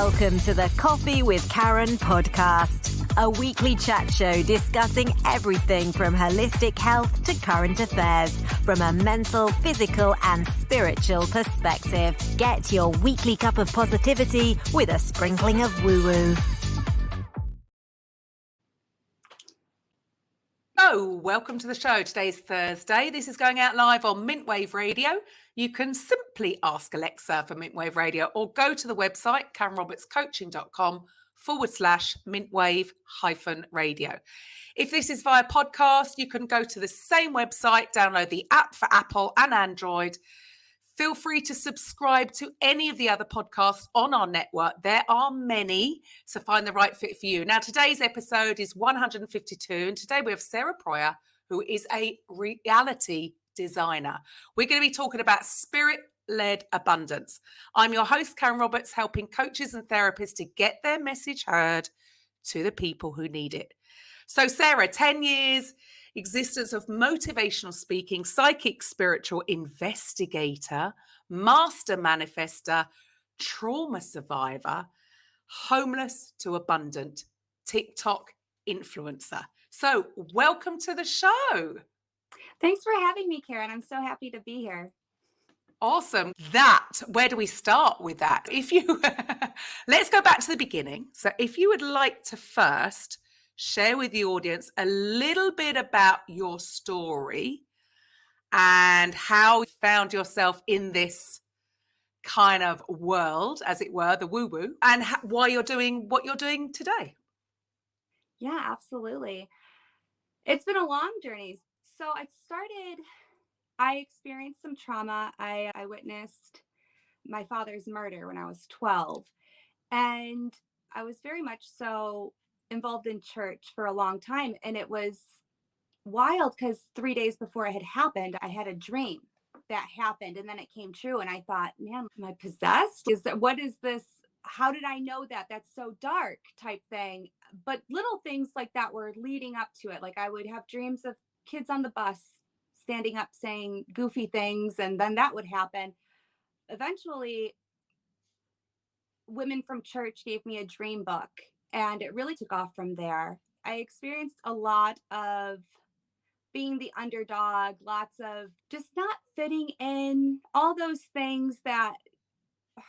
Welcome to the Coffee with Karen podcast, a weekly chat show discussing everything from holistic health to current affairs from a mental, physical and spiritual perspective. Get your weekly cup of positivity with a sprinkling of woo-woo. So, welcome to the show. Today is Thursday. This is going out live on Mintwave Radio. You can simply ask Alexa for Mintwave Radio or go to the website, karenrobertscoaching.com/mintwave-radio. If this is via podcast, you can go to the same website, download the app for Apple and Android. Feel free to subscribe to any of the other podcasts on our network. There are many, so find the right fit for you. Now, today's episode is 152, and today we have Sarah Proia, who is a reality designer. We're going to be talking about spirit-led abundance. I'm your host, Karen Roberts, helping coaches and therapists to get their message heard to the people who need it. So, Sarah, 10 years existence of motivational speaking, psychic spiritual investigator, master manifester, trauma survivor, homeless to abundant, TikTok influencer. So welcome to the show. Thanks for having me, Karen. I'm so happy to be here. Awesome. Where do we start with that? Let's go back to the beginning. So if you would like to first share with the audience a little bit about your story and how you found yourself in this kind of world, as it were, the woo-woo, and why you're doing what you're doing today. Yeah, absolutely. It's been a long journey. So I experienced some trauma. I witnessed my father's murder when I was 12. And I was very much so involved in church for a long time. And it was wild because 3 days before it had happened, I had a dream that happened. And then it came true. And I thought, man, am I possessed? What is this? How did I know that? That's so dark type thing. But little things like that were leading up to it. Like I would have dreams of kids on the bus standing up saying goofy things. And then that would happen. Eventually, women from church gave me a dream book. And it really took off from there. I experienced a lot of being the underdog, lots of just not fitting in, all those things that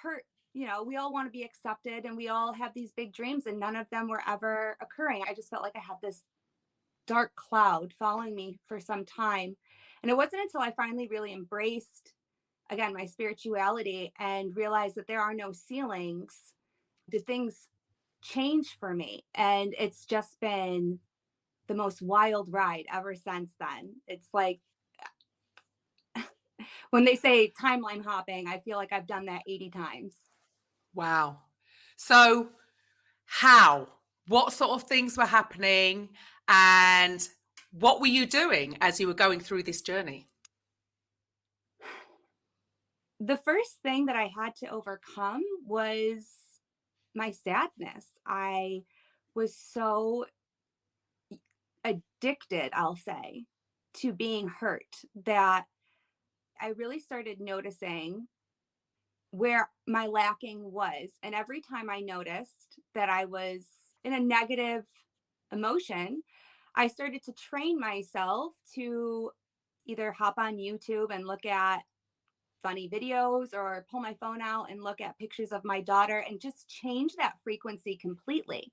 hurt. You know, we all want to be accepted and we all have these big dreams and none of them were ever occurring. I just felt like I had this dark cloud following me for some time. And it wasn't until I finally really embraced, again, my spirituality and realized that there are no ceilings, did things change for me. And it's just been the most wild ride ever since then. It's like when they say timeline hopping, I feel like I've done that 80 times. Wow. So what sort of things were happening and what were you doing as you were going through this journey? The first thing that I had to overcome was my sadness. I was so addicted, I'll say, to being hurt that I really started noticing where my lacking was. And every time I noticed that I was in a negative emotion, I started to train myself to either hop on YouTube and look at funny videos or pull my phone out and look at pictures of my daughter and just change that frequency completely.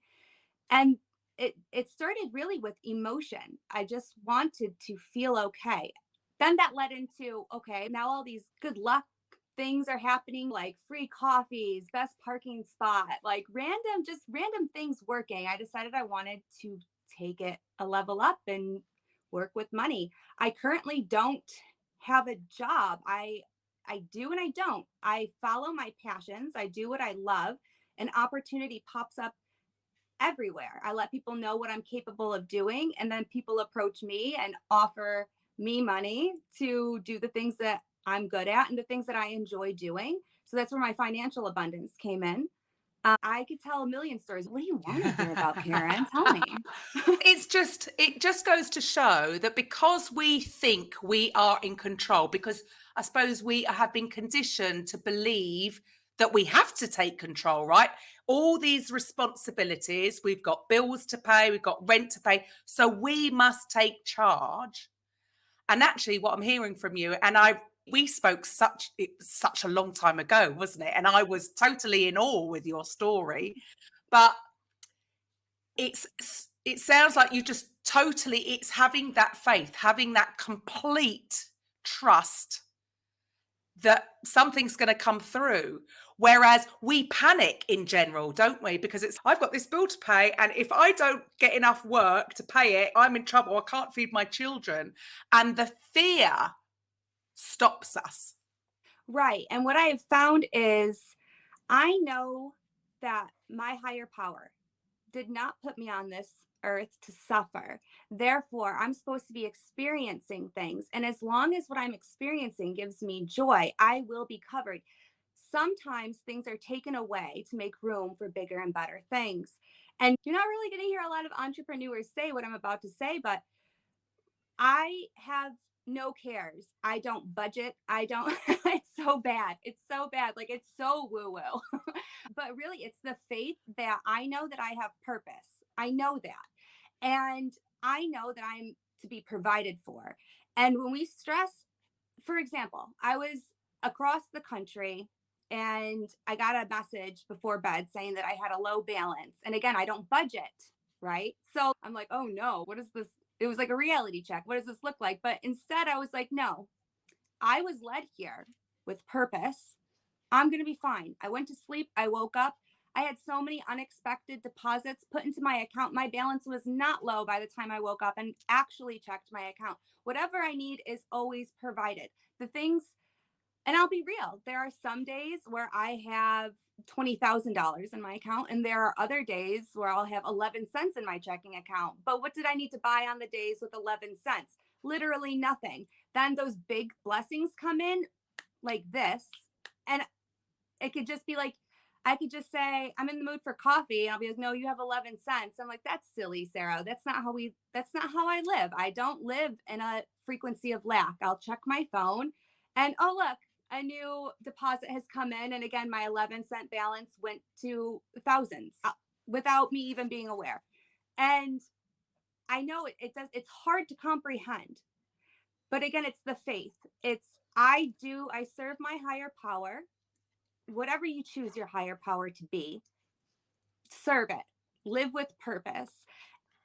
And it started really with emotion. I just wanted to feel okay. Then that led into, okay, now all these good luck things are happening, like free coffees, best parking spot, like random things working. I decided I wanted to take it a level up and work with money. I currently don't have a job. I do and I don't. I follow my passions. I do what I love. An opportunity pops up everywhere. I let people know what I'm capable of doing. And then people approach me and offer me money to do the things that I'm good at and the things that I enjoy doing. So that's where my financial abundance came in. I could tell a million stories. What do you want to hear about, Karen? Tell me. It just goes to show that because we think we are in control, because I suppose we have been conditioned to believe that we have to take control, right? All these responsibilities, we've got bills to pay, we've got rent to pay. So we must take charge. And actually, what I'm hearing from you, and we spoke such a long time ago, wasn't it? And I was totally in awe with your story. But it sounds like you just totally, it's having that faith, having that complete trust that something's going to come through. Whereas we panic in general, don't we? Because I've got this bill to pay, and if I don't get enough work to pay it, I'm in trouble. I can't feed my children. And the fear stops us. Right. And what I have found is I know that my higher power did not put me on this earth to suffer. Therefore, I'm supposed to be experiencing things. And as long as what I'm experiencing gives me joy, I will be covered. Sometimes things are taken away to make room for bigger and better things. And you're not really going to hear a lot of entrepreneurs say what I'm about to say, but I have no cares. I don't budget. I don't, it's so bad. It's so bad. Like it's so woo woo. But really, it's the faith that I know that I have purpose. I know that. And I know that I'm to be provided for. And when we stress, for example, I was across the country and I got a message before bed saying that I had a low balance. And again, I don't budget, right? So I'm like, oh no, what is this? It was like a reality check. What does this look like? But instead, I was like, no, I was led here with purpose. I'm going to be fine. I went to sleep. I woke up. I had so many unexpected deposits put into my account. My balance was not low by the time I woke up and actually checked my account. Whatever I need is always provided. The things, and I'll be real, there are some days where I have $20,000 in my account, and there are other days where I'll have 11 cents in my checking account. But what did I need to buy on the days with 11 cents? Literally nothing. Then those big blessings come in like this, and it could just be like, I could just say, I'm in the mood for coffee. And I'll be like, no, you have 11 cents. I'm like, that's silly, Sarah. That's not how I live. I don't live in a frequency of lack. I'll check my phone and, oh, look, a new deposit has come in. And again, my 11-cent balance went to thousands without me even being aware. And I know it's hard to comprehend, but again, it's the faith. I serve my higher power. Whatever you choose your higher power to be, serve it, live with purpose.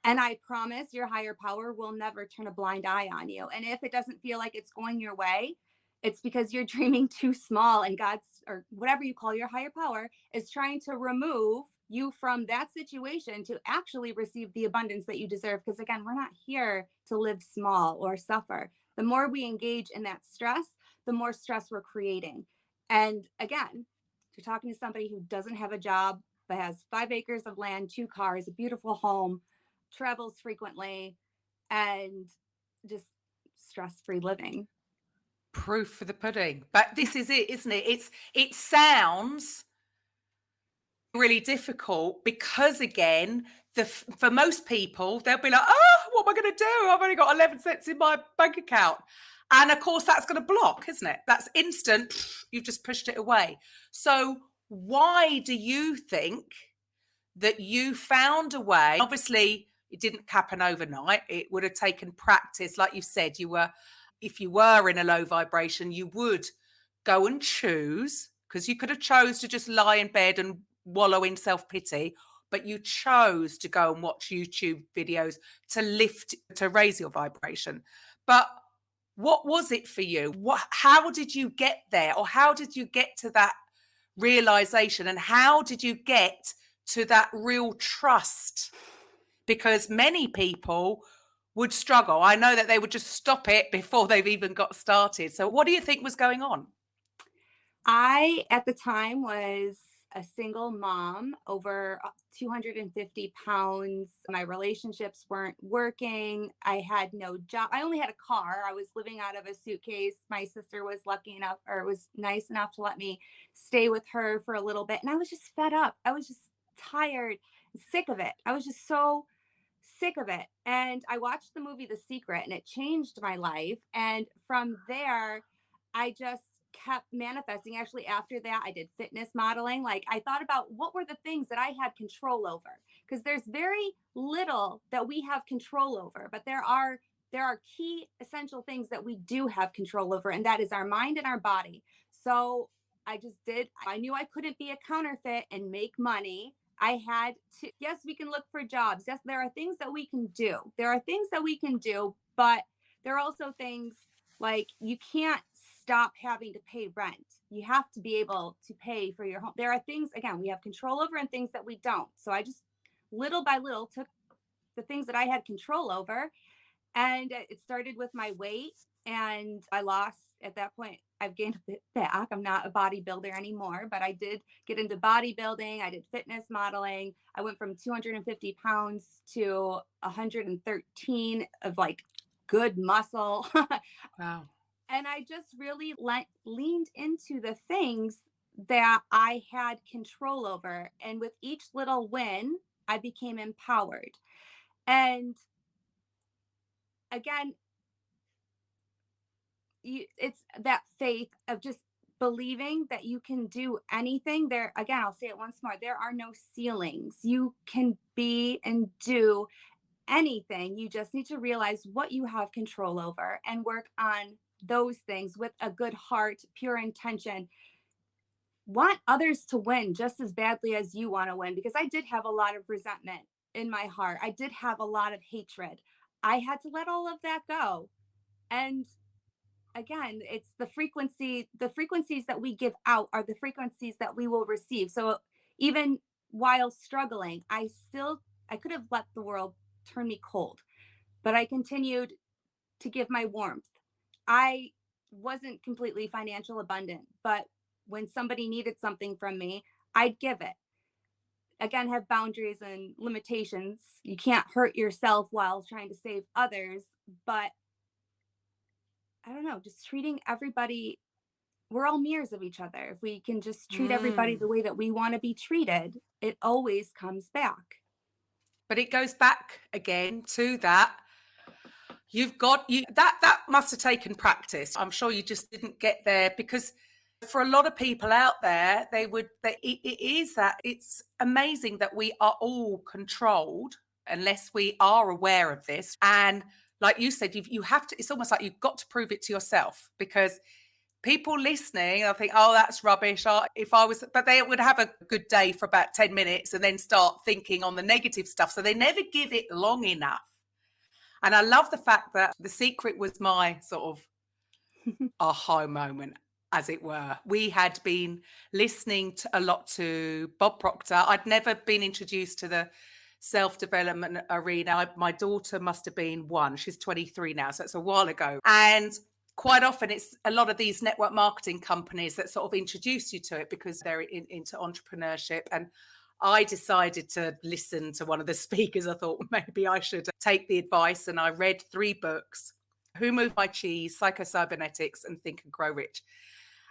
And I promise your higher power will never turn a blind eye on you. And if it doesn't feel like it's going your way, it's because you're dreaming too small, and God's, or whatever you call your higher power, is trying to remove you from that situation to actually receive the abundance that you deserve. Because again, we're not here to live small or suffer. The more we engage in that stress, the more stress we're creating. And again, you're talking to somebody who doesn't have a job, but has 5 acres of land, 2 cars, a beautiful home, travels frequently, and just stress-free living. Proof for the pudding. But this is it, isn't it? It sounds really difficult because, again, for most people, they'll be like, oh, what am I going to do? I've only got 11 cents in my bank account. And of course, that's going to block, isn't it? That's instant. You've just pushed it away. So why do you think that you found a way? Obviously, it didn't happen overnight. It would have taken practice. Like you said, if you were in a low vibration, you would go and choose, because you could have chose to just lie in bed and wallow in self-pity, but you chose to go and watch YouTube videos to raise your vibration. But what was it for you? How did you get there? Or how did you get to that realization? And how did you get to that real trust? Because many people would struggle. I know that they would just stop it before they've even got started. So what do you think was going on? I, at the time, was a single mom, over 250 pounds. My relationships weren't working. I had no job. I only had a car. I was living out of a suitcase. My sister was was nice enough to let me stay with her for a little bit. And I was just fed up. I was just tired, sick of it. I was just so sick of it. And I watched the movie The Secret, and it changed my life. And from there, I just kept manifesting. Actually, after that, I did fitness modeling. Like, I thought about what were the things that I had control over, because there's very little that we have control over, but there are key essential things that we do have control over, and that is our mind and our body. So I knew I couldn't be a counterfeit and make money. I had to, yes, we can look for jobs. Yes, there are things that we can do. There are things that we can do, but there are also things like you can't stop having to pay rent. You have to be able to pay for your home. There are things, again, we have control over and things that we don't. So I just little by little took the things that I had control over. And it started with my weight, and I lost at that point. I've gained a bit back. I'm not a bodybuilder anymore, but I did get into bodybuilding. I did fitness modeling. I went from 250 pounds to 113 of like good muscle. Wow. And I just really leaned into the things that I had control over. And with each little win, I became empowered. And again, it's that faith of just believing that you can do anything. There again, I'll say it once more, there are no ceilings. You can be and do anything. You just need to realize what you have control over and work on those things with a good heart, pure intention. Want others to win just as badly as you want to win, because I did have a lot of resentment in my heart. I did have a lot of hatred. I had to let all of that go. And again, it's the frequencies that we give out are the frequencies that we will receive. So even while struggling, I could have let the world turn me cold, but I continued to give my warmth. I wasn't completely financial abundant, but when somebody needed something from me, I'd give it. Again, have boundaries and limitations. You can't hurt yourself while trying to save others, but I don't know, just treating everybody, we're all mirrors of each other. If we can just treat everybody the way that we want to be treated, it always comes back. But it goes back again to that. That must have taken practice. I'm sure you just didn't get there, because for a lot of people out there, it's amazing that we are all controlled unless we are aware of this. And like you said, you have to, it's almost like you've got to prove it to yourself, because people listening, I think, oh, that's rubbish. But they would have a good day for about 10 minutes and then start thinking on the negative stuff. So they never give it long enough. And I love the fact that The Secret was my sort of aha moment, as it were. We had been listening a lot to Bob Proctor. I'd never been introduced to the self-development arena. My daughter must have been 1. She's 23 now, so it's a while ago. And quite often it's a lot of these network marketing companies that sort of introduce you to it because they're into entrepreneurship. And I decided to listen to one of the speakers. I thought maybe I should take the advice, and I read 3 books: Who Moved My Cheese, Psycho-Cybernetics, and Think and Grow Rich.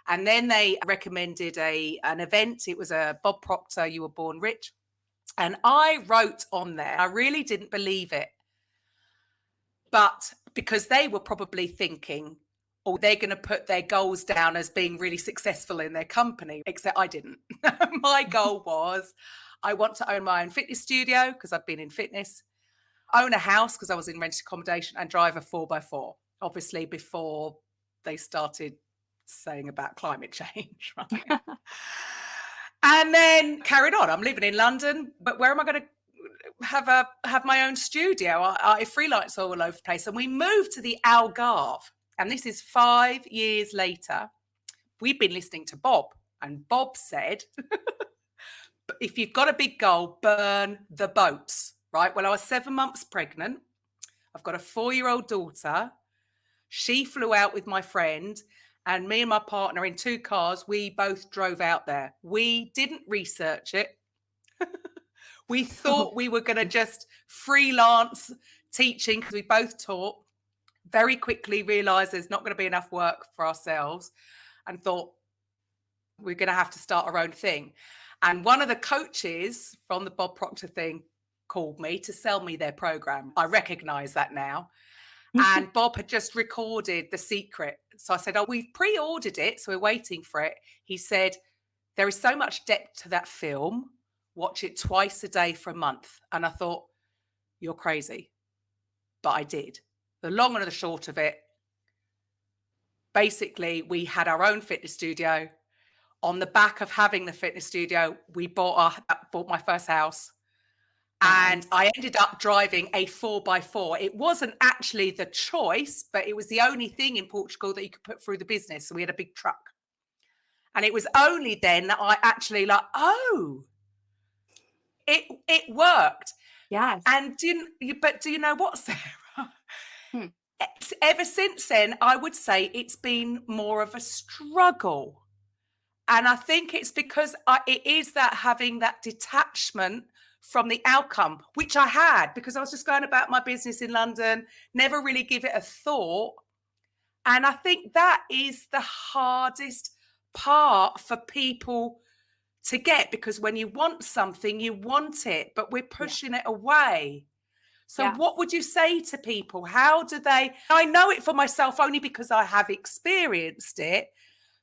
And then they recommended an event. It was a Bob Proctor, You Were Born Rich. And I wrote on there, I really didn't believe it, but because they were probably thinking, oh, they're going to put their goals down as being really successful in their company, except I didn't. My goal was, I want to own my own fitness studio because I'd been in fitness, own a house because I was in rented accommodation, and drive a 4x4, obviously before they started saying about climate change, right? And then carried on. I'm living in London, but where am I going to have my own studio? I freelance all over the place. And we moved to the Algarve. And this is 5 years later. We've been listening to Bob. And Bob said, if you've got a big goal, burn the boats, right? Well, I was 7 months pregnant. I've got a 4-year-old daughter. She flew out with my friend, and me and my partner in 2 cars, we both drove out there. We didn't research it. We thought we were going to just freelance teaching because we both taught. Very quickly realised there's not going to be enough work for ourselves, and thought we're going to have to start our own thing. And one of the coaches from the Bob Proctor thing called me to sell me their program. I recognise that now. And Bob had just recorded The Secret. So I said, oh, we've pre-ordered it, so we're waiting for it. He said, there is so much depth to that film. Watch it twice a day for a month. And I thought, you're crazy. But I did. The long and the short of it, basically, we had our own fitness studio. On the back of having the fitness studio, we bought my first house. And I ended up driving a 4x4. It wasn't actually the choice, but it was the only thing in Portugal that you could put through the business. So we had a big truck. And it was only then that I actually it worked. Yes. And do you know what, Sarah? Ever since then, I would say it's been more of a struggle. And I think it's because it is that having that detachment from the outcome, which I had because I was just going about my business in London, never really give it a thought. And I think that is the hardest part for people to get, because when you want something, you want it, but we're pushing it away. So what would you say to people? How do they, I know it for myself only because I have experienced it,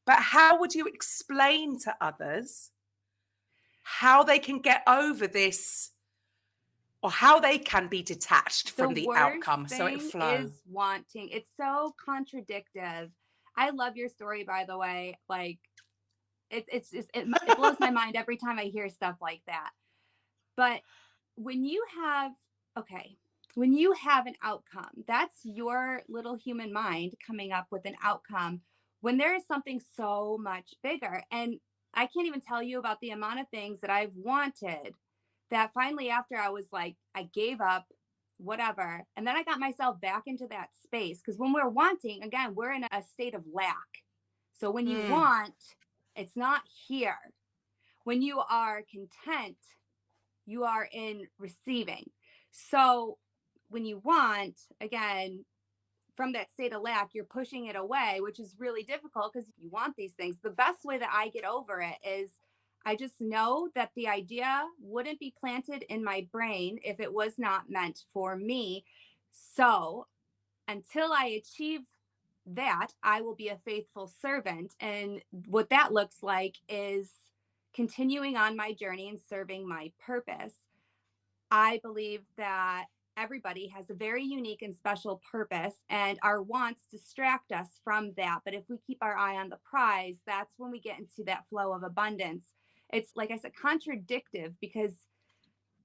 but how would you explain to others how they can get over this, or how they can be detached from the outcome so it flows? Is wanting. It's so contradictive. I love your story, by the way. Like, it blows my mind every time I hear stuff like that. But when you have an outcome, that's your little human mind coming up with an outcome when there is something so much bigger. And I can't even tell you about the amount of things that I've wanted that finally, after I was like, I gave up, whatever. And then I got myself back into that space. Because when we're wanting, again, we're in a state of lack. So when you want, it's not here. When you are content, you are in receiving. So when you want, again, from that state of lack, you're pushing it away, which is really difficult because you want these things. The best way that I get over it is I just know that the idea wouldn't be planted in my brain if it was not meant for me. So until I achieve that, I will be a faithful servant. And what that looks like is continuing on my journey and serving my purpose. I believe that everybody has a very unique and special purpose, and our wants distract us from that. But if we keep our eye on the prize, that's when we get into that flow of abundance. It's, like I said, contradictive, because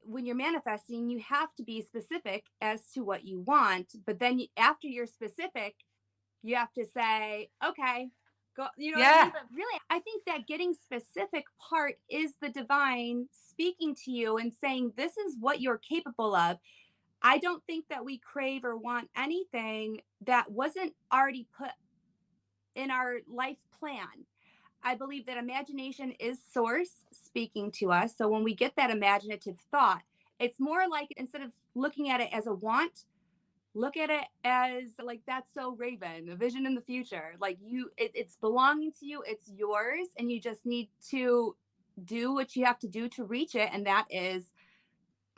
when you're manifesting, you have to be specific as to what you want. But then after you're specific, you have to say, okay, go, you know what I mean? But really, I think that getting specific part is the divine speaking to you and saying, this is what you're capable of. I don't think that we crave or want anything that wasn't already put in our life plan. I believe that imagination is source speaking to us. So when we get that imaginative thought, it's more like, instead of looking at it as a want, look at it as like, that's so Raven, a vision in the future. Like it's belonging to you, it's yours, and you just need to do what you have to do to reach it. And that is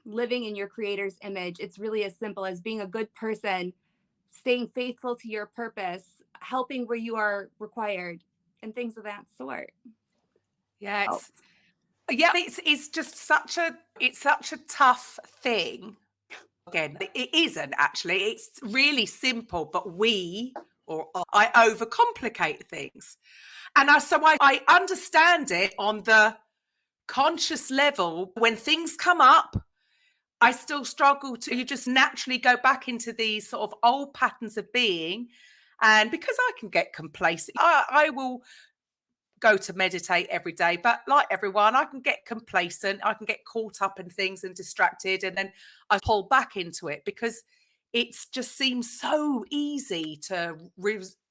living in your creator's image. It's really as simple as being a good person, staying faithful to your purpose, helping where you are required, and things of that sort. Yes. It's just such a tough thing. Again, it isn't actually. It's really simple, but I overcomplicate things. And so I understand it on the conscious level. When things come up, I still struggle you just naturally go back into these sort of old patterns of being. And because I can get complacent, I will go to meditate every day, but like everyone, I can get complacent, I can get caught up in things and distracted, and then I pull back into it because it just seems so easy to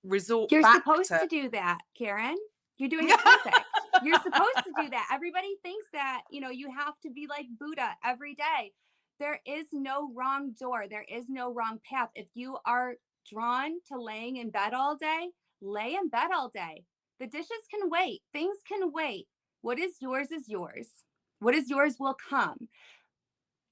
resort You're back supposed to do that, Karen. You're doing it perfect. You're supposed to do that. Everybody thinks that, you have to be like Buddha every day. There is no wrong door. There is no wrong path. If you are drawn to laying in bed all day, lay in bed all day. The dishes can wait. Things can wait. What is yours is yours. What is yours will come.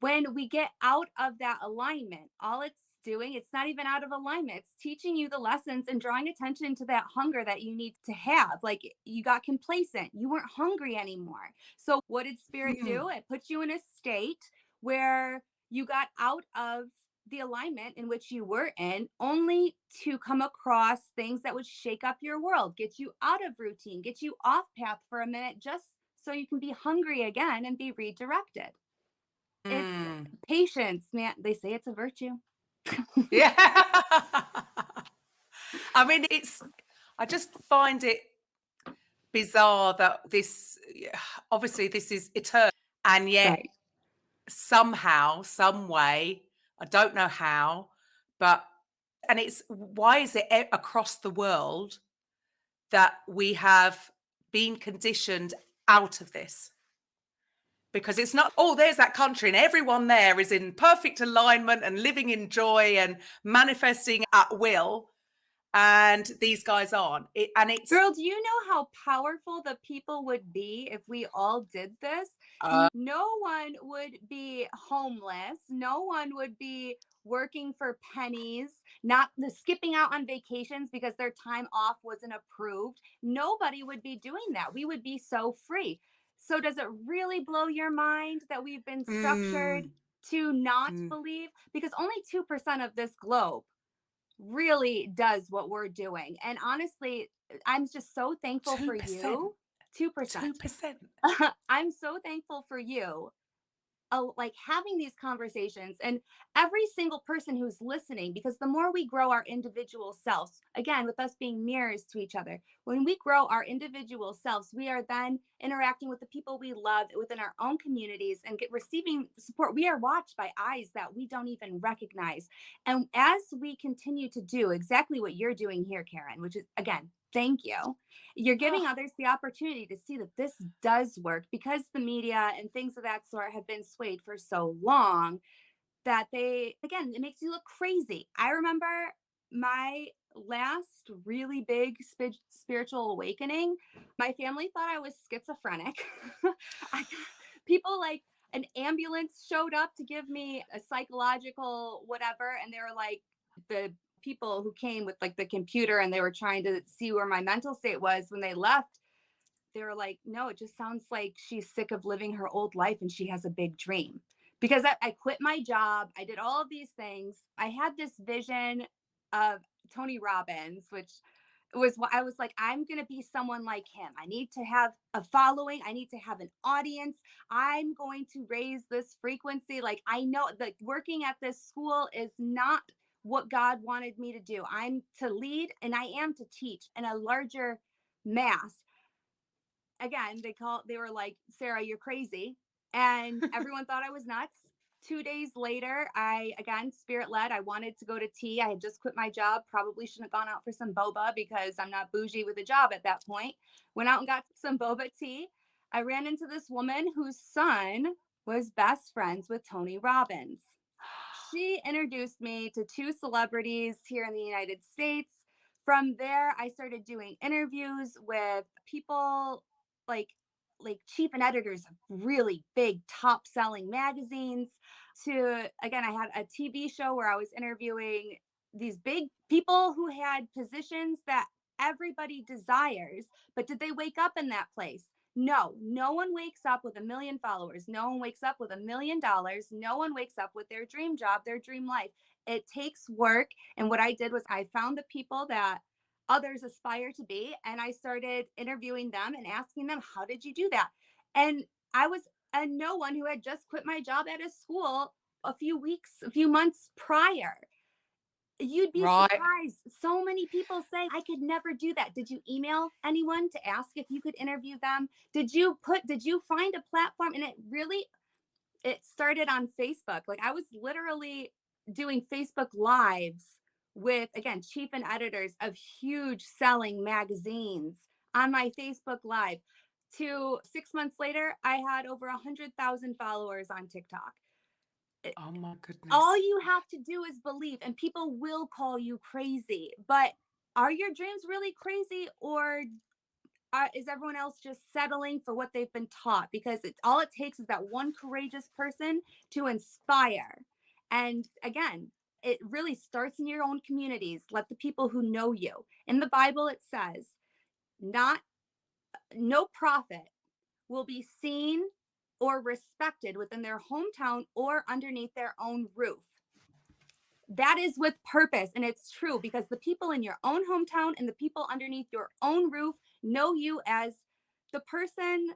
When we get out of that alignment, all it's doing, it's not even out of alignment. It's teaching you the lessons and drawing attention to that hunger that you need to have. Like you got complacent, you weren't hungry anymore. So what did spirit do? It put you in a state where you got out of the alignment in which you were in, only to come across things that would shake up your world, get you out of routine, get you off path for a minute, just so you can be hungry again and be redirected. It's patience, man. They say it's a virtue. Yeah. I mean, I just find it bizarre that obviously this is eternal, and yet Right. somehow, some way, I don't know how, but, and it's, why is it across the world that we have been conditioned out of this? Because it's not, oh, there's that country and everyone there is in perfect alignment and living in joy and manifesting at will, and these guys aren't. It's Girl, do you know how powerful the people would be if we all did this? No one would be homeless. No one would be working for pennies, not the skipping out on vacations because their time off wasn't approved. Nobody would be doing that. We would be so free. So does it really blow your mind that we've been structured to not believe? Because only 2% of this globe really does what we're doing. And honestly, I'm just so thankful for 2%. you. 2%. 2%. I'm so thankful for you. Like having these conversations and every single person who's listening, because the more we grow our individual selves, again, with us being mirrors to each other, when we grow our individual selves, we are then interacting with the people we love within our own communities and receiving support. We are watched by eyes that we don't even recognize. And as we continue to do exactly what you're doing here, Karen, which is, again, thank you. You're giving others the opportunity to see that this does work, because the media and things of that sort have been swayed for so long that again, it makes you look crazy. I remember my last really big spiritual awakening. My family thought I was schizophrenic. People, like, an ambulance showed up to give me a psychological whatever, and they were like, the people who came with like the computer, and they were trying to see where my mental state was when they left. They were like, no, it just sounds like she's sick of living her old life and she has a big dream. Because I quit my job, I did all of these things. I had this vision of Tony Robbins, which was what I was like, I'm going to be someone like him. I need to have a following. I need to have an audience. I'm going to raise this frequency. Like, I know that working at this school is not what God wanted me to do. I'm to lead, and I am to teach in a larger mass. Again, they were like, Sarah, you're crazy. And everyone thought I was nuts. 2 days later, again, spirit led, I wanted to go to tea. I had just quit my job. Probably shouldn't have gone out for some boba because I'm not bougie with a job at that point. Went out and got some boba tea. I ran into this woman whose son was best friends with Tony Robbins. She introduced me to 2 celebrities here in the United States. From there, I started doing interviews with people like chief and editors of really big top selling magazines. To, again, I had a TV show where I was interviewing these big people who had positions that everybody desires, but did they wake up in that place? No, no one wakes up with 1 million followers. No one wakes up with $1 million. No one wakes up with their dream job, their dream life. It takes work. And what I did was I found the people that others aspire to be, and I started interviewing them and asking them, how did you do that? And I was no one who had just quit my job at a school a few months prior. You'd be surprised. So many people say, I could never do that. Did you email anyone to ask if you could interview them? Did you find a platform? And it started on Facebook. Like, I was literally doing Facebook Lives with, again, chief and editors of huge selling magazines on my Facebook Live. 6 months later, I had over 100,000 followers on TikTok. Oh my goodness. All you have to do is believe, and people will call you crazy. But are your dreams really crazy, or is everyone else just settling for what they've been taught? Because all it takes is that one courageous person to inspire. And again, It really starts in your own communities. Let the people who know you. In the Bible, it says, no prophet will be seen or respected within their hometown or underneath their own roof. That is with purpose. And it's true, because the people in your own hometown and the people underneath your own roof know you as the person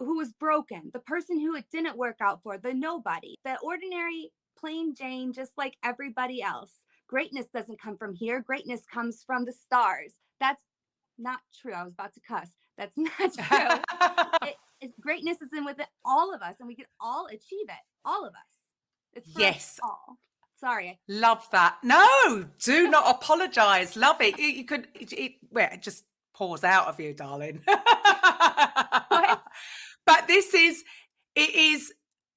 who was broken, the person who it didn't work out for, the nobody, the ordinary plain Jane, just like everybody else. Greatness doesn't come from here. Greatness comes from the stars. That's not true. I was about to cuss. That's not true. Greatness is in within all of us, and we can all achieve it. All of us. It's for Yes. us all. Sorry. Love that. No, do not apologize. Love it. You could, it just pours out of you, darling. What? But it is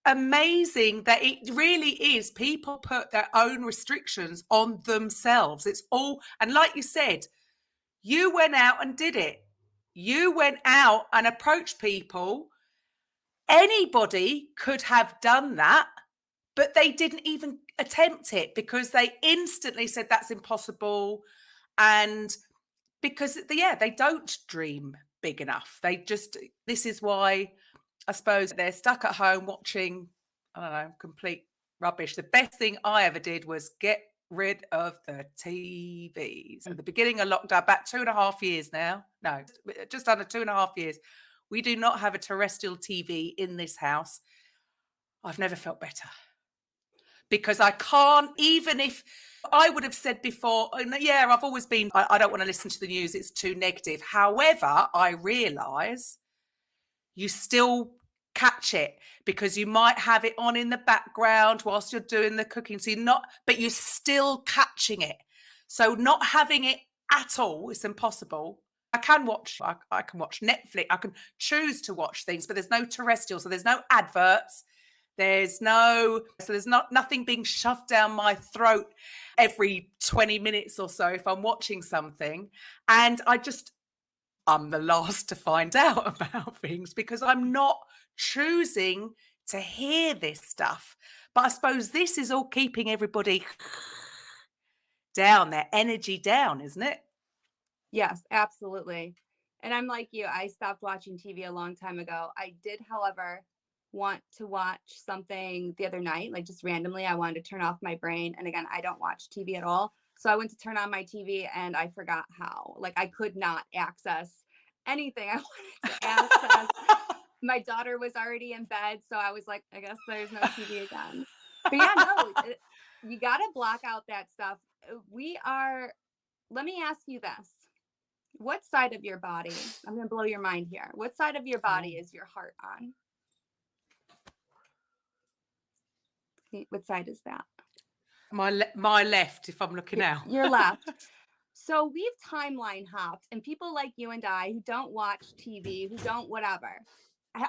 amazing that it really is. People put their own restrictions on themselves. It's all, and like you said, you went out and did it. You went out and approached people. Anybody could have done that, but they didn't even attempt it because they instantly said that's impossible. And because, they don't dream big enough. This is why I suppose they're stuck at home watching, I don't know, complete rubbish. The best thing I ever did was get rid of the TVs. At the beginning of lockdown, about 2.5 years now, no, just under 2.5 years, we do not have a terrestrial TV in this house. I've never felt better. Because I can't, even if I would have said before, I've always been, I don't want to listen to the news, it's too negative. However, I realise you still catch it because you might have it on in the background whilst you're doing the cooking. So but you're still catching it. So not having it at all is impossible. I can watch Netflix. I can choose to watch things, but there's no terrestrial. So there's no adverts. There's nothing being shoved down my throat every 20 minutes or so if I'm watching something. And I'm the last to find out about things because I'm not choosing to hear this stuff. But I suppose this is all keeping everybody down, their energy down, isn't it? Yes, absolutely. And I'm like you, I stopped watching TV a long time ago. I did, however, want to watch something the other night, like just randomly. I wanted to turn off my brain. And again, I don't watch TV at all. So I went to turn on my TV and I forgot how. Like I could not access anything I wanted to access. My daughter was already in bed. So I was like, I guess there's no TV again. But yeah, no, you got to block out that stuff. Let me ask you this. What side of your body, I'm going to blow your mind here. What side of your body is your heart on? What side is that? My left, if I'm looking out. Your left. So we've timeline hopped, and people like you and I who don't watch TV, who don't whatever,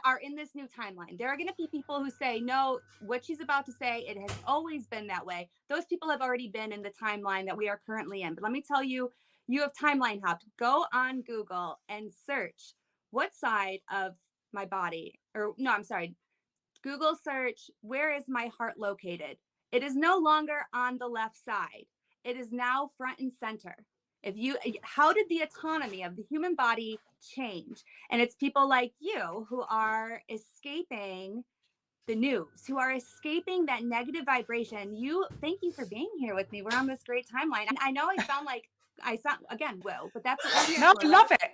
are in this new timeline. There are going to be people who say, no, what she's about to say, it has always been that way. Those people have already been in the timeline that we are currently in. But let me tell you, you have timeline hopped. Go on Google and search what side of my body, Google search, where is my heart located? It is no longer on the left side. It is now front and center. How did the autonomy of the human body change? And it's people like you who are escaping the news, who are escaping that negative vibration. Thank you for being here with me. We're on this great timeline. And I know I sound again, whoa, but that's what we're here for. I love it.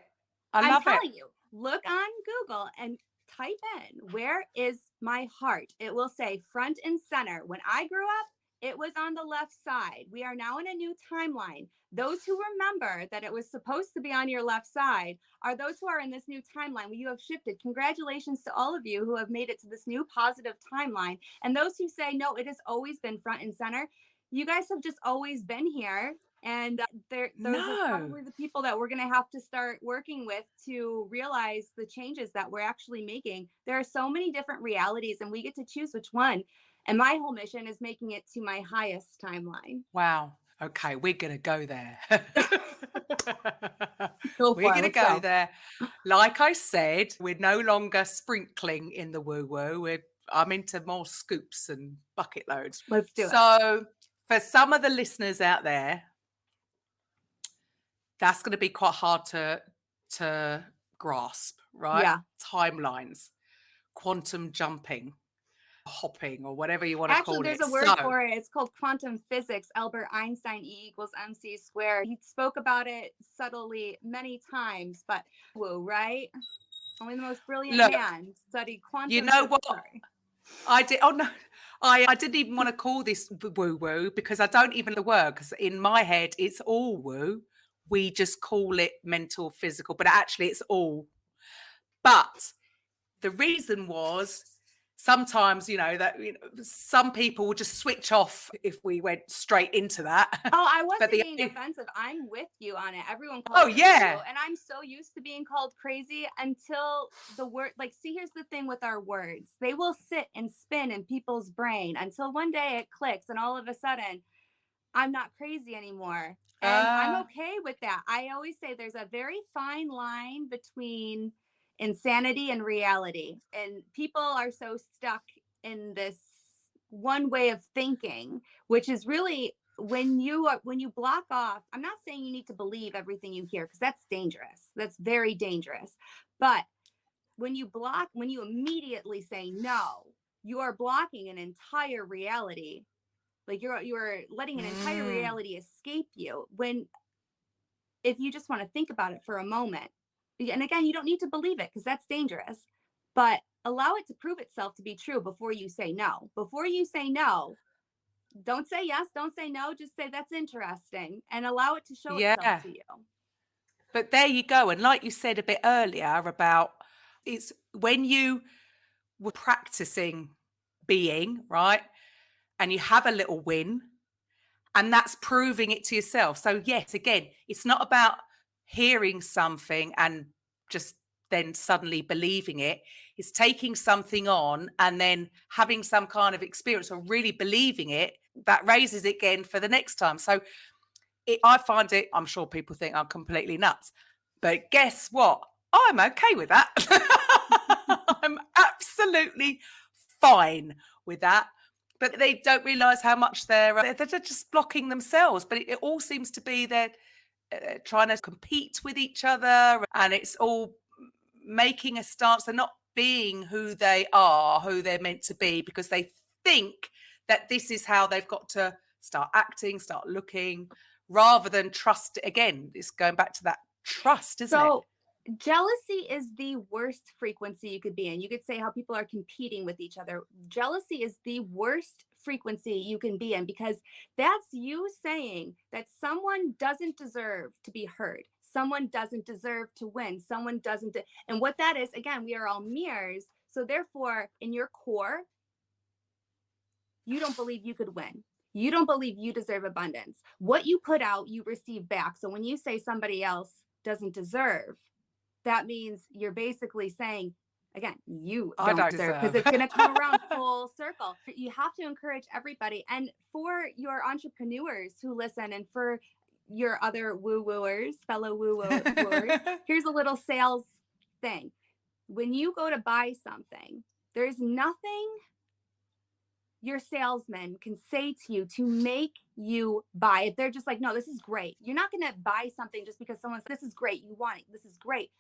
I'm telling you, look on Google and type in, where is my heart? It will say front and center. When I grew up, it was on the left side. We are now in a new timeline. Those who remember that it was supposed to be on your left side are those who are in this new timeline where you have shifted. Congratulations to all of you who have made it to this new positive timeline. And those who say, no, it has always been front and center. You guys have just always been here. And those are probably the people that we're going to have to start working with to realize the changes that we're actually making. There are so many different realities and we get to choose which one. And my whole mission is making it to my highest timeline. Wow. Okay, we're going to go there. We're going to go there. Like I said, we're no longer sprinkling in the woo-woo. I'm into more scoops and bucket loads. Let's do it. So for some of the listeners out there, that's going to be quite hard to grasp, right? Yeah. Timelines, quantum jumping, hopping, or whatever you want to Actually, call there's it. a word for it. It's called quantum physics. Albert Einstein, E equals MC squared. He spoke about it subtly many times, but woo, right? Only the most brilliant Look, man studied quantum you know physics. what? Sorry. I did. Oh no, I didn't even want to call this woo woo because I don't even know the word, because in my head it's all woo. We just call it mental, physical, but actually it's all. But the reason was sometimes, that some people would just switch off if we went straight into that. Oh, I But wasn't being offensive. I'm with you on it. Everyone calls Oh, it yeah. woo, and I'm so used to being called crazy until the word, see, here's the thing with our words. They will sit and spin in people's brain until one day it clicks and all of a sudden I'm not crazy anymore. And I'm okay with that. I always say there's a very fine line between insanity and reality. And people are so stuck in this one way of thinking, which is really when you block off. I'm not saying you need to believe everything you hear, because that's dangerous. That's very dangerous. But when you immediately say no, you are blocking an entire reality. Like you're letting an entire reality escape you, when if you just want to think about it for a moment. And again, you don't need to believe it, because that's dangerous, but allow it to prove itself to be true before you say no. Before you say no, don't say yes, don't say no, just say that's interesting and allow it to show itself to you. But there you go. And like you said a bit earlier about, it's when you were practicing being, right? And you have a little win, and that's proving it to yourself. So yes, again, it's not about hearing something and just then suddenly believing it. It's taking something on and then having some kind of experience or really believing it that raises it again for the next time. So I find it, I'm sure people think I'm completely nuts, but guess what? I'm okay with that. I'm absolutely fine with that. But they don't realise how much they're just blocking themselves. But it all seems to be they're trying to compete with each other, and it's all making a stance. They're not being who they are, who they're meant to be, because they think that this is how they've got to start acting, start looking, rather than trust. Again, it's going back to that trust, isn't it? Jealousy is the worst frequency you could be in. You could say how people are competing with each other. Jealousy is the worst frequency you can be in, because that's you saying that someone doesn't deserve to be heard. Someone doesn't deserve to win. Someone doesn't. And what that is, again, we are all mirrors. So therefore, in your core, you don't believe you could win. You don't believe you deserve abundance. What you put out, you receive back. So when you say somebody else doesn't deserve, that means you're basically saying, again, you don't deserve, because it's going to come around full circle. You have to encourage everybody. And for your entrepreneurs who listen, and for your other woo-wooers, fellow woo-wooers, here's a little sales thing. When you go to buy something, there's nothing your salesman can say to you to make you buy. If they're just like, no, this is great. You're not going to buy something just because someone says, this is great. You want it. This is great.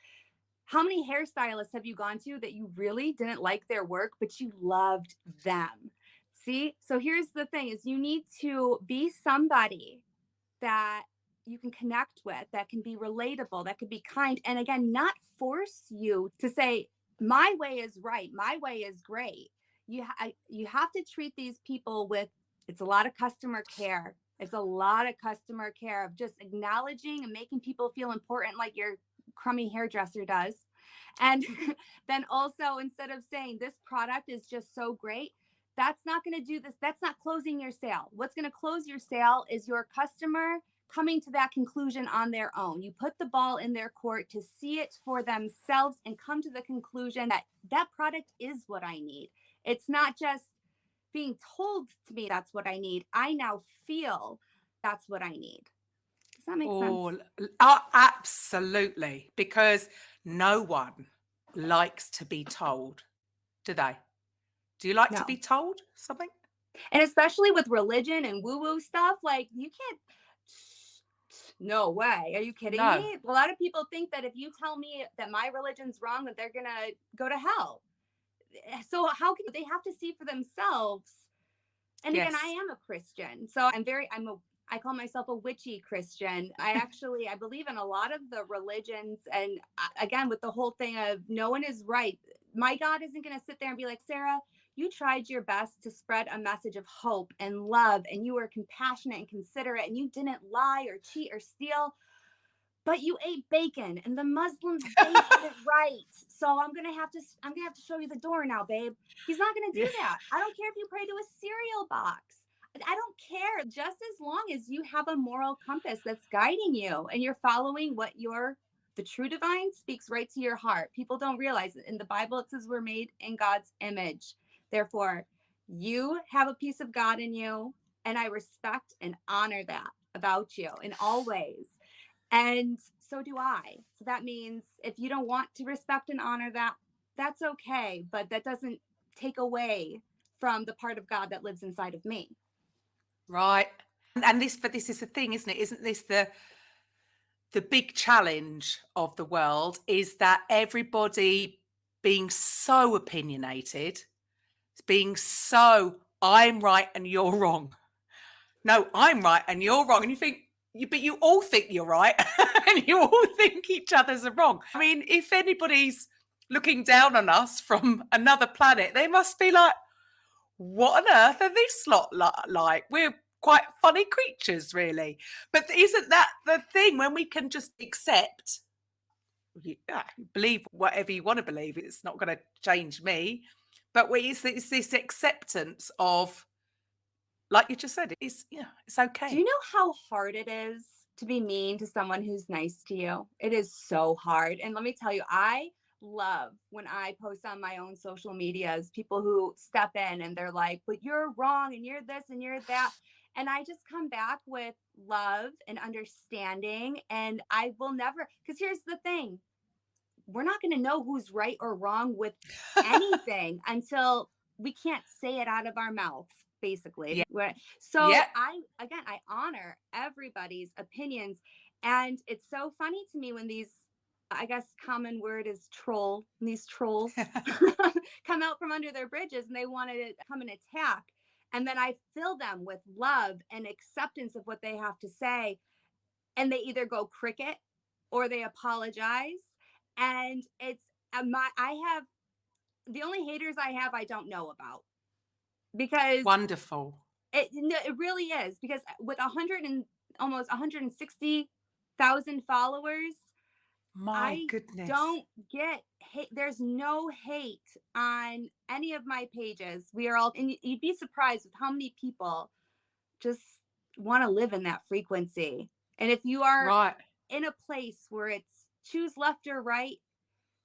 How many hairstylists have you gone to that you really didn't like their work, but you loved them? See? So here's the thing is, you need to be somebody that you can connect with, that can be relatable, that can be kind. And again, not force you to say, my way is right. My way is great. You have to treat these people with, it's a lot of customer care. It's a lot of customer care of just acknowledging and making people feel important, like your crummy hairdresser does. And then also, instead of saying this product is just so great, that's not going to do this. That's not closing your sale. What's going to close your sale is your customer coming to that conclusion on their own. You put the ball in their court to see it for themselves and come to the conclusion that that product is what I need. It's not just being told to me that's what I need. I now feel that's what I need. Does that make sense? Absolutely. Because no one likes to be told, do they? Do you like to be told something? And especially with religion and woo-woo stuff, like you can't, no way. Are you kidding No. me? A lot of people think that if you tell me that my religion's wrong, that they're gonna go to hell. So how can they have to see for themselves? And again, I Yes. am a Christian. So I call myself a witchy Christian. I believe in a lot of the religions. And again, with the whole thing of no one is right. My God isn't going to sit there and be like, Sarah, you tried your best to spread a message of hope and love, and you were compassionate and considerate, and you didn't lie or cheat or steal, but you ate bacon, and the Muslims, they had it right. So I'm gonna have to show you the door now, babe. He's not gonna do Yeah. that. I don't care if you pray to a cereal box. I don't care. Just as long as you have a moral compass that's guiding you and you're following the true divine speaks right to your heart. People don't realize it. In the Bible, it says we're made in God's image. Therefore, you have a piece of God in you, and I respect and honor that about you in all ways. And so do I. So that means if you don't want to respect and honor that, that's okay. But that doesn't take away from the part of God that lives inside of me. Right. But this is the thing, isn't it? Isn't this the big challenge of the world, is that everybody being so opinionated, being so, I'm right and you're wrong. No, I'm right and you're wrong. And you think, but you all think you're right and you all think each other's are wrong. I mean, if anybody's looking down on us from another planet, they must be like, what on earth are this lot like? We're quite funny creatures, really. But isn't that the thing, when we can just accept, believe whatever you want to believe, it's not going to change me. But it's this acceptance of, like you just said, it's okay. Do you know how hard it is to be mean to someone who's nice to you? It is so hard. And let me tell you, I love when I post on my own social medias, people who step in and they're like, but you're wrong and you're this and you're that. And I just come back with love and understanding. And I will never, because here's the thing, we're not going to know who's right or wrong with anything until we can't say it out of our mouths, basically. Yeah. So Yeah. I honor everybody's opinions. And it's so funny to me when these, I guess common word is troll, when these trolls come out from under their bridges and they want to come and attack. And then I fill them with love and acceptance of what they have to say. And they either go cricket or they apologize. And it's I have the only haters I have I don't know about, because Wonderful. it really is, because with almost 160,000 followers, My I goodness. don't get hate. There's no hate on any of my pages. We are all, and you'd be surprised with how many people just want to live in that frequency. And if you are Right. in a place where it's choose left or right,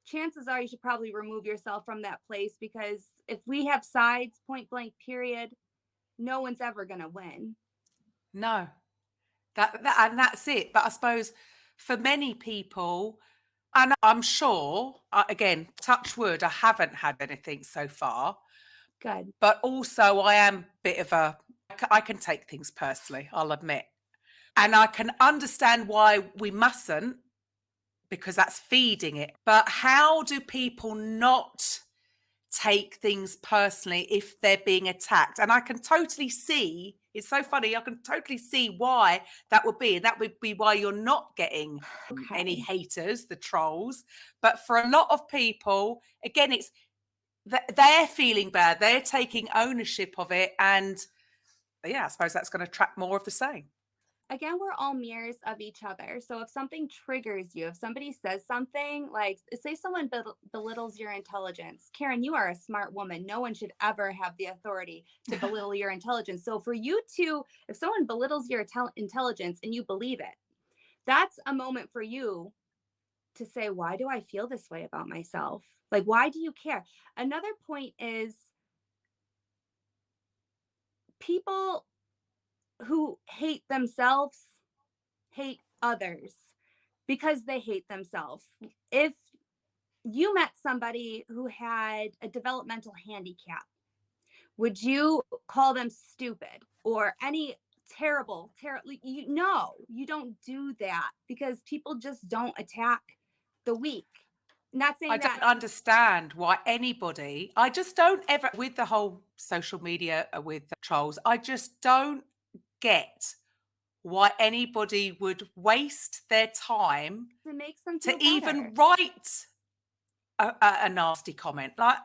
chances are you should probably remove yourself from that place, because if we have sides, point blank, period, no one's ever going to win. No. And that's it. But I suppose for many people, and I'm sure, again, touch wood, I haven't had anything so far. Good. But also I am a bit of I can take things personally, I'll admit. And I can understand why we mustn't, because that's feeding it. But how do people not take things personally if they're being attacked? And I can totally see, it's so funny, I can totally see why that would be. And that would be why you're not getting any haters, the trolls. But for a lot of people, again, it's they're feeling bad, they're taking ownership of it. And yeah, I suppose that's going to attract more of the same. Again, we're all mirrors of each other. So if something triggers you, if somebody says something like, say someone belittles your intelligence, Karen, you are a smart woman. No one should ever have the authority to belittle your intelligence. So for you to, if someone belittles your intelligence and you believe it, that's a moment for you to say, why do I feel this way about myself? Like, why do you care? Another point is people who hate themselves hate others because they hate themselves. If you met somebody who had a developmental handicap, would you call them stupid or any terrible, you don't do that because people just don't attack the weak. Not I saying that don't understand why anybody, I just don't ever, with the whole social media, with the trolls, I just don't get why anybody would waste their time it makes them to feel better. even write a nasty comment. Like,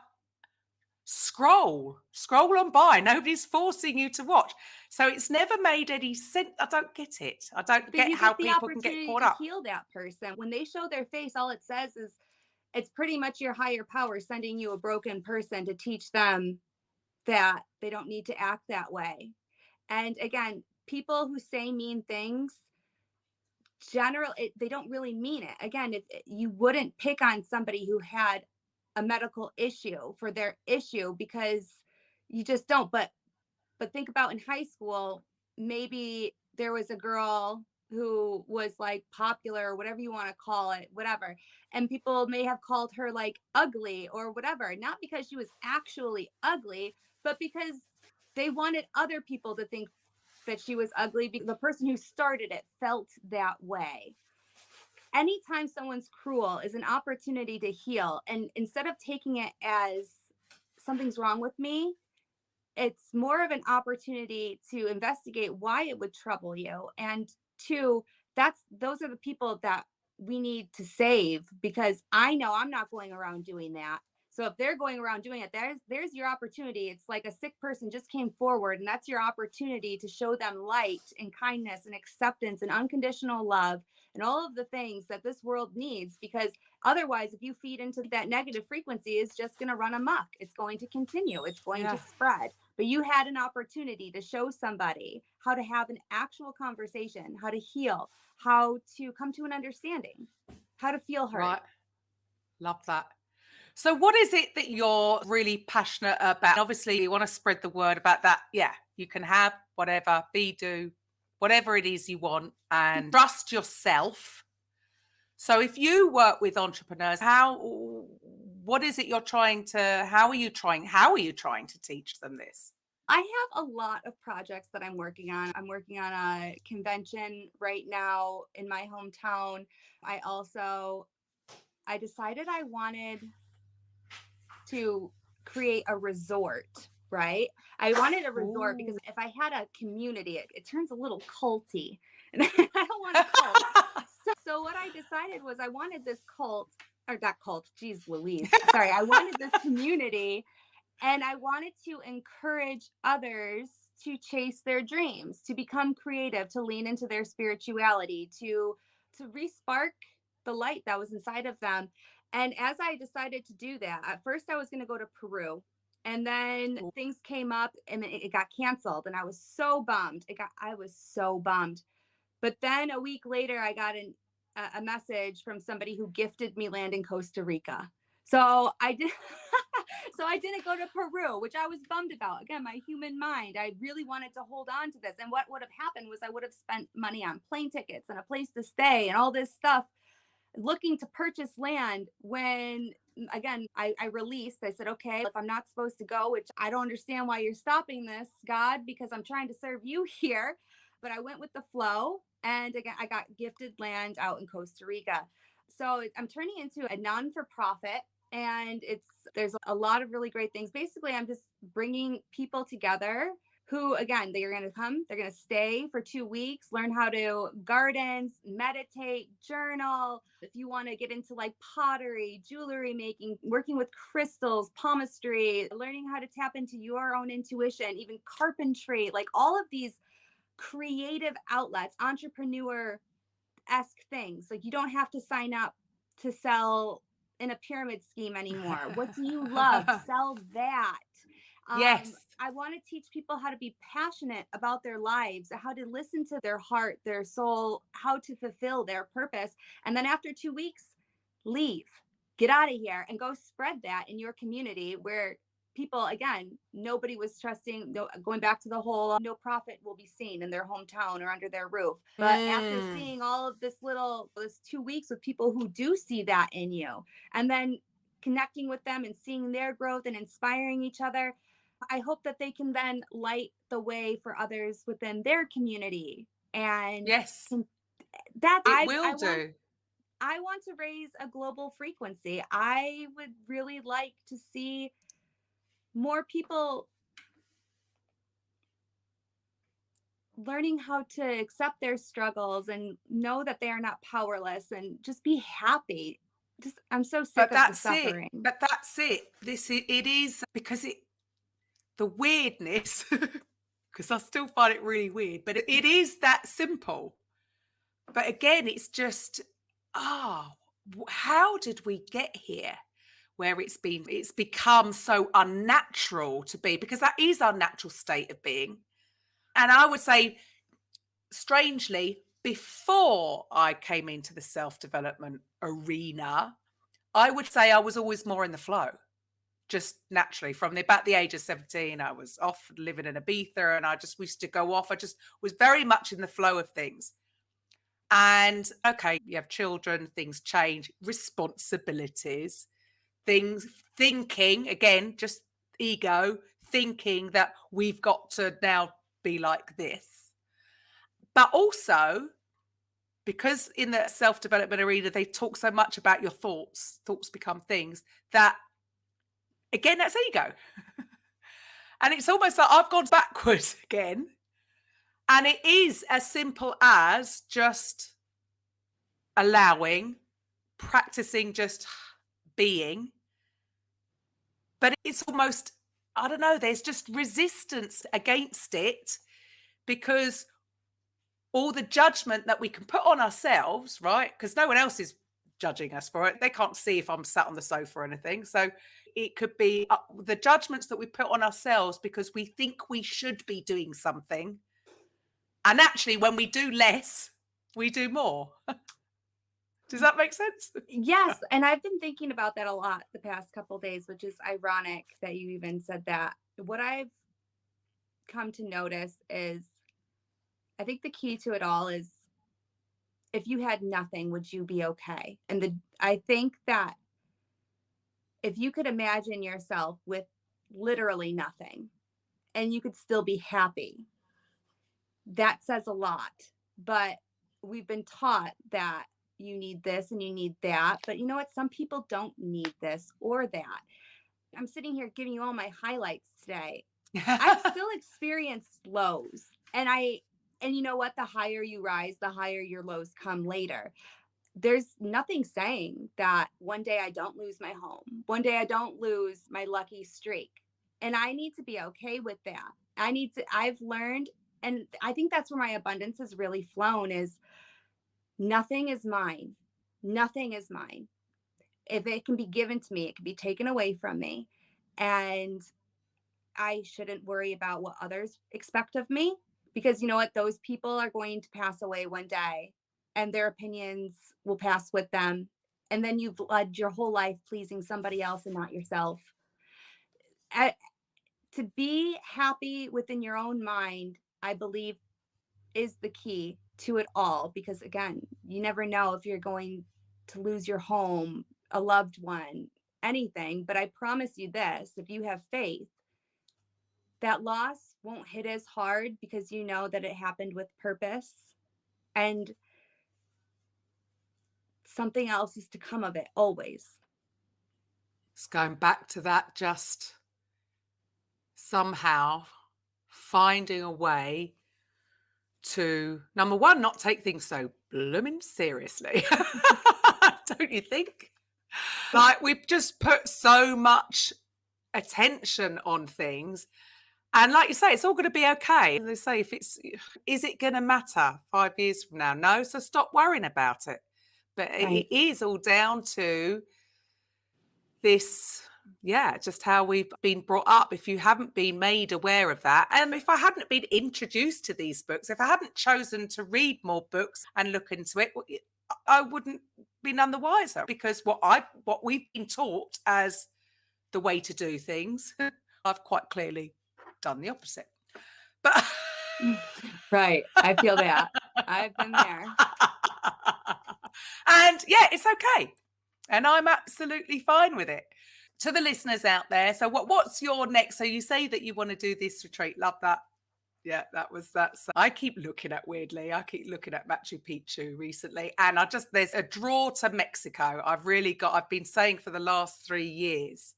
scroll on by. Nobody's forcing you to watch. So it's never made any sense. I don't get it. I don't But get you how get the people can get opportunity caught to up. heal that person. When they show their face, all it says is it's pretty much your higher power sending you a broken person to teach them that they don't need to act that way. And again, people who say mean things, they don't really mean it. Again, you wouldn't pick on somebody who had a medical issue for their issue because you just don't. But think about in high school, maybe there was a girl who was like popular or whatever you want to call it, whatever. And people may have called her like ugly or whatever, not because she was actually ugly, but because they wanted other people to think that she was ugly because the person who started it felt that way. Anytime someone's cruel is an opportunity to heal. And instead of taking it as something's wrong with me, it's more of an opportunity to investigate why it would trouble you. And two, those are the people that we need to save because I know I'm not going around doing that. So if they're going around doing it, there's your opportunity. It's like a sick person just came forward, and that's your opportunity to show them light and kindness and acceptance and unconditional love and all of the things that this world needs. Because otherwise, if you feed into that negative frequency, it's just going to run amok. It's going to continue. It's going to spread. But you had an opportunity to show somebody how to have an actual conversation, how to heal, how to come to an understanding, how to feel heard. Right. Love that. So what is it that you're really passionate about? Obviously, you want to spread the word about that. Yeah, you can have whatever, do whatever it is you want and trust yourself. So if you work with entrepreneurs, what is it you're trying to, how are you trying to teach them this? I have a lot of projects that I'm working on. I'm working on a convention right now in my hometown. I decided I wanted to create a resort, right? I wanted a resort because if I had a community, it turns a little culty. And I don't want a cult. So what I decided was I wanted this cult, or not cult, geez Louise. Sorry, I wanted this community and I wanted to encourage others to chase their dreams, to become creative, to lean into their spirituality, to respark the light that was inside of them. And as I decided to do that, at first I was going to go to Peru. And then things came up and it got canceled. And I was so bummed. I was so bummed. But then a week later, I got a message from somebody who gifted me land in Costa Rica. So I did. So I didn't go to Peru, which I was bummed about. Again, my human mind. I really wanted to hold on to this. And what would have happened was I would have spent money on plane tickets and a place to stay and all this stuff looking to purchase land when, again, I said, okay, if I'm not supposed to go, which I don't understand why you're stopping this, God, because I'm trying to serve you here. But I went with the flow. And again, I got gifted land out in Costa Rica. So I'm turning into a non-for-profit, and there's a lot of really great things. Basically, I'm just bringing people together who, again, they're going to come, they're going to stay for 2 weeks, learn how to garden, meditate, journal. If you want to get into like pottery, jewelry making, working with crystals, palmistry, learning how to tap into your own intuition, even carpentry, like all of these creative outlets, entrepreneur-esque things. Like you don't have to sign up to sell in a pyramid scheme anymore. What do you love? Sell that. Yes. I want to teach people how to be passionate about their lives, how to listen to their heart, their soul, how to fulfill their purpose. And then after 2 weeks, leave, get out of here and go spread that in your community where people, again, nobody was trusting, going back to the whole no profit will be seen in their hometown or under their roof. But after seeing all of this 2 weeks with people who do see that in you, and then connecting with them and seeing their growth and inspiring each other, I hope that they can then light the way for others within their community. And Yes, that's it will do. I want to raise a global frequency. I would really like to see more people learning how to accept their struggles and know that they are not powerless and just be happy. Just I'm so sick But of the that's it. suffering. But that's it. It is because the weirdness, because I still find it really weird, but it is that simple. But again, it's just, how did we get here? Where it's become so unnatural to be, because that is our natural state of being. And I would say, strangely, before I came into the self-development arena, I would say I was always more in the flow, just naturally. From about the age of 17, I was off living in Ibiza, and I just used to go off. I just was very much in the flow of things. And okay, you have children, things change, responsibilities, things, thinking, again, just ego, thinking that we've got to now be like this. But also, because in the self-development arena, they talk so much about your thoughts become things, that, again, that's ego. And it's almost like I've gone backwards again. And it is as simple as just allowing, practicing just being. But it's almost, I don't know, there's just resistance against it, because all the judgment that we can put on ourselves, right? Because no one else is judging us for it. They can't see if I'm sat on the sofa or anything. So it could be the judgments that we put on ourselves because we think we should be doing something. And actually, when we do less, we do more. Does that make sense? Yes, and I've been thinking about that a lot the past couple days, which is ironic that you even said that. What I've come to notice is, I think the key to it all is, if you had nothing, would you be okay? And I think that if you could imagine yourself with literally nothing and you could still be happy, that says a lot. But we've been taught that you need this and you need that. But you know what? Some people don't need this or that. I'm sitting here giving you all my highlights today. I've still experienced lows. And you know what? The higher you rise, the higher your lows come later. There's nothing saying that one day I don't lose my home. One day I don't lose my lucky streak. And I need to be okay with that. I've learned, and I think that's where my abundance has really flown, is nothing is mine. Nothing is mine. If it can be given to me, it can be taken away from me. And I shouldn't worry about what others expect of me, because you know what? Those people are going to pass away one day and their opinions will pass with them. And then you've led your whole life pleasing somebody else and not yourself. To be happy within your own mind, I believe, is the key to it all, because again, you never know if you're going to lose your home, a loved one, anything. But I promise you this, if you have faith, that loss won't hit as hard, because you know that it happened with purpose and something else is to come of it always. It's going back to that, just somehow finding a way to, number one, not take things so blooming seriously. Don't you think? Like, we've just put so much attention on things. And like you say, it's all going to be okay. And they say, is it going to matter 5 years from now? No. So stop worrying about it. But Right. it is all down to this, just how we've been brought up. If you haven't been made aware of that, and if I hadn't been introduced to these books, if I hadn't chosen to read more books and look into it, I wouldn't be none the wiser, because what we've been taught as the way to do things, I've quite clearly done the opposite. But Right. I feel that. I've been there. And yeah, it's okay. And I'm absolutely fine with it. to the listeners out there, so what's your next? So you say that you want to do this retreat. Love that. Yeah, that's. I keep looking at Machu Picchu recently, and there's a draw to Mexico. I've been saying for the last 3 years.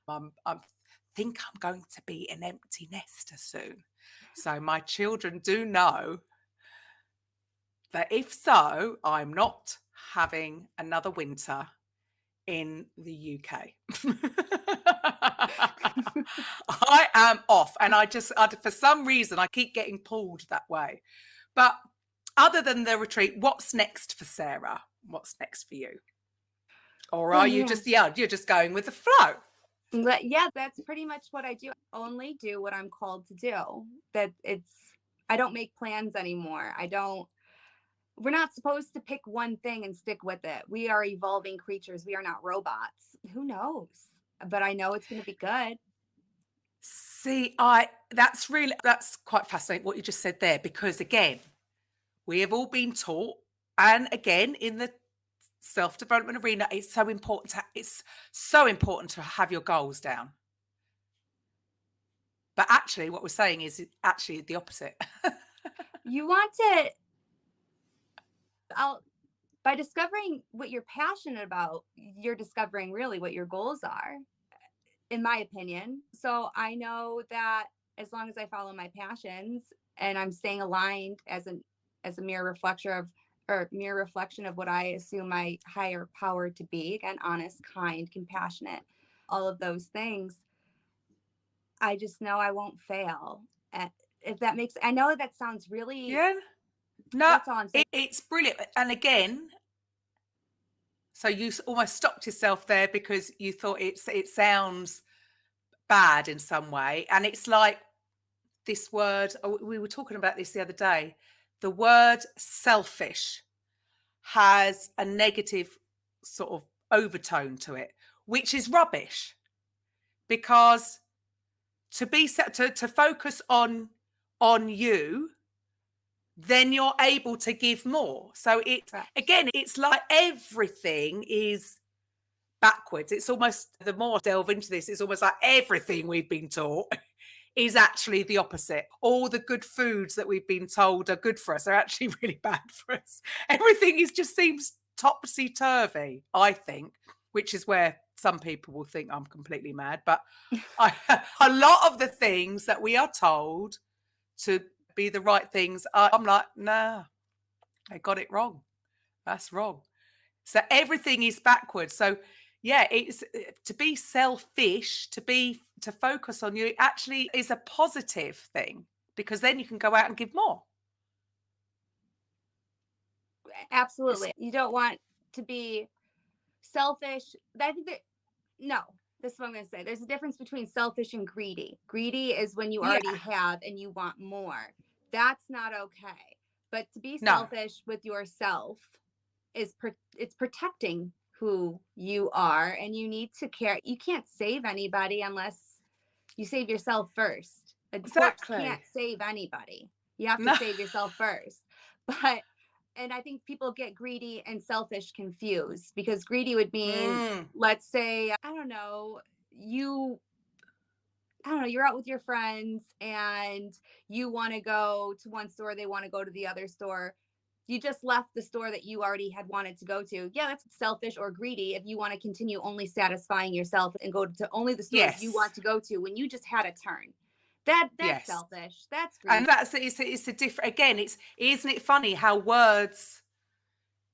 I think I'm going to be an empty nester soon, so my children do know that if so, I'm not having another winter in the UK. I am off, and for some reason I keep getting pulled that way. But other than the retreat, what's next for Sarah? What's next for you? Or are you just you're just going with the flow? Yeah, that's pretty much what I do. I only do what I'm called to do. I don't make plans anymore. We're not supposed to pick one thing and stick with it. We are evolving creatures. We are not robots. Who knows? But I know it's going to be good. See, that's quite fascinating what you just said there, because again, we have all been taught, and again, in the self-development arena, it's so important to have your goals down. But actually, what we're saying is actually the opposite. You want to, by discovering what you're passionate about, you're discovering really what your goals are, in my opinion. So I know that as long as I follow my passions and I'm staying aligned as a mere reflection of what I assume my higher power to be, again, honest, kind, compassionate, all of those things, I just know I won't fail. If that makes, I know that sounds really, yeah, no, that's all I'm saying. It's brilliant. And again, so you almost stopped yourself there because you thought it sounds bad in some way. And it's like this word, we were talking about this the other day, the word selfish has a negative sort of overtone to it, which is rubbish, because to focus on you, then you're able to give more. So it's like everything is backwards. It's almost, the more I delve into this, it's almost like everything we've been taught is actually the opposite. All the good foods that we've been told are good for us are actually really bad for us. Everything just seems topsy-turvy, I think, which is where some people will think I'm completely mad. But a lot of the things that we are told to be the right things, I'm like, nah, I got it wrong. That's wrong. So everything is backwards. So yeah, it's to be selfish, to focus on you actually is a positive thing, because then you can go out and give more. Absolutely. You don't want to be selfish. I think this is what I'm going to say. There's a difference between selfish and greedy. Greedy is when you already have and you want more. That's not okay. But to be selfish with yourself it's protecting who you are, and you need to care. You can't save anybody unless you save yourself first. Exactly. You can't save anybody. You have to save yourself first. And I think people get greedy and selfish confused, because greedy would mean, let's say, you're out with your friends and you want to go to one store, they want to go to the other store. You just left the store that you already had wanted to go to. Yeah, that's selfish or greedy if you want to continue only satisfying yourself and go to only the stores you want to go to when you just had a turn. That's selfish. That's greedy. And it's a different, again, isn't it funny how words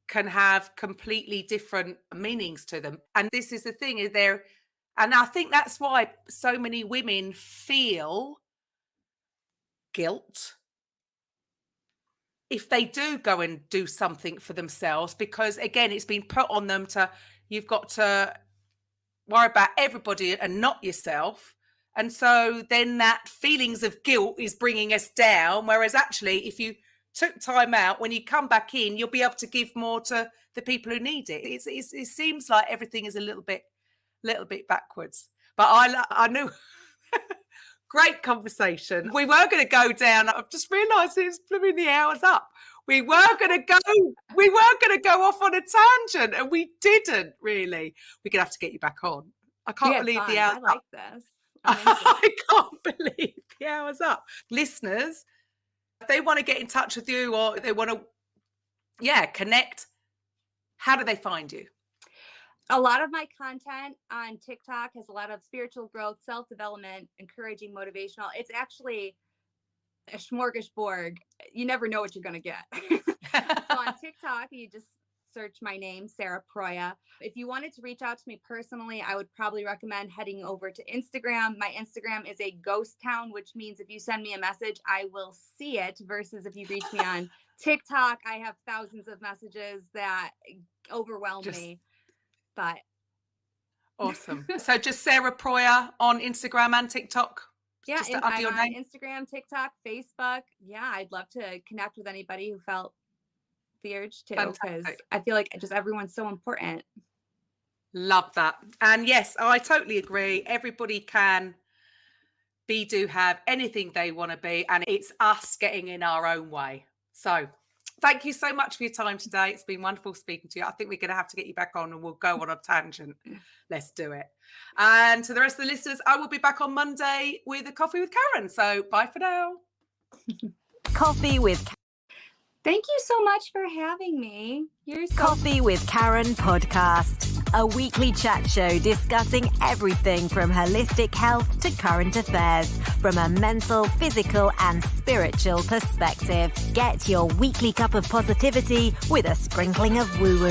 can have completely different meanings to them? And this is the thing, and I think that's why so many women feel guilt if they do go and do something for themselves, because again, it's been put on them you've got to worry about everybody and not yourself. And so then that feelings of guilt is bringing us down. Whereas actually, if you took time out, when you come back in, you'll be able to give more to the people who need it. It seems like everything is a little bit backwards. But I knew. Great conversation. We were going to go down. I've just realised it's blooming the hours up. We were going to go off on a tangent, and we didn't really. We're going to have to get you back on. I can't Yeah, believe fun. the hour's I like up. this. I'm into it. I can't believe the hour's up. Listeners, if they want to get in touch with you or they want to, connect, how do they find you? A lot of my content on TikTok has a lot of spiritual growth, self-development, encouraging, motivational. It's actually a smorgasbord. You never know what you're going to get. So on TikTok, you just search my name, Sarah Proia. If you wanted to reach out to me personally, I would probably recommend heading over to Instagram. My Instagram is a ghost town, which means if you send me a message, I will see it, versus if you reach me on TikTok, I have thousands of messages that overwhelm me. But awesome. So just Sarah Proia on Instagram and TikTok. Yeah, just and under I'm your on name. Instagram, TikTok, Facebook. Yeah, I'd love to connect with anybody who felt the urge to, because Fantastic. I feel like just everyone's so important. Love that. And yes, I totally agree. Everybody can be, do, have anything they want to be, and it's us getting in our own way. So thank you so much for your time today. It's been wonderful speaking to you. I think we're going to have to get you back on and we'll go on a tangent. Let's do it. And to the rest of the listeners, I will be back on Monday with a coffee with Karen. So bye for now. Coffee with Thank you so much for having me. You're so Coffee with Karen podcast, a weekly chat show discussing everything from holistic health to current affairs from a mental, physical and spiritual perspective. Get your weekly cup of positivity with a sprinkling of woo-woo.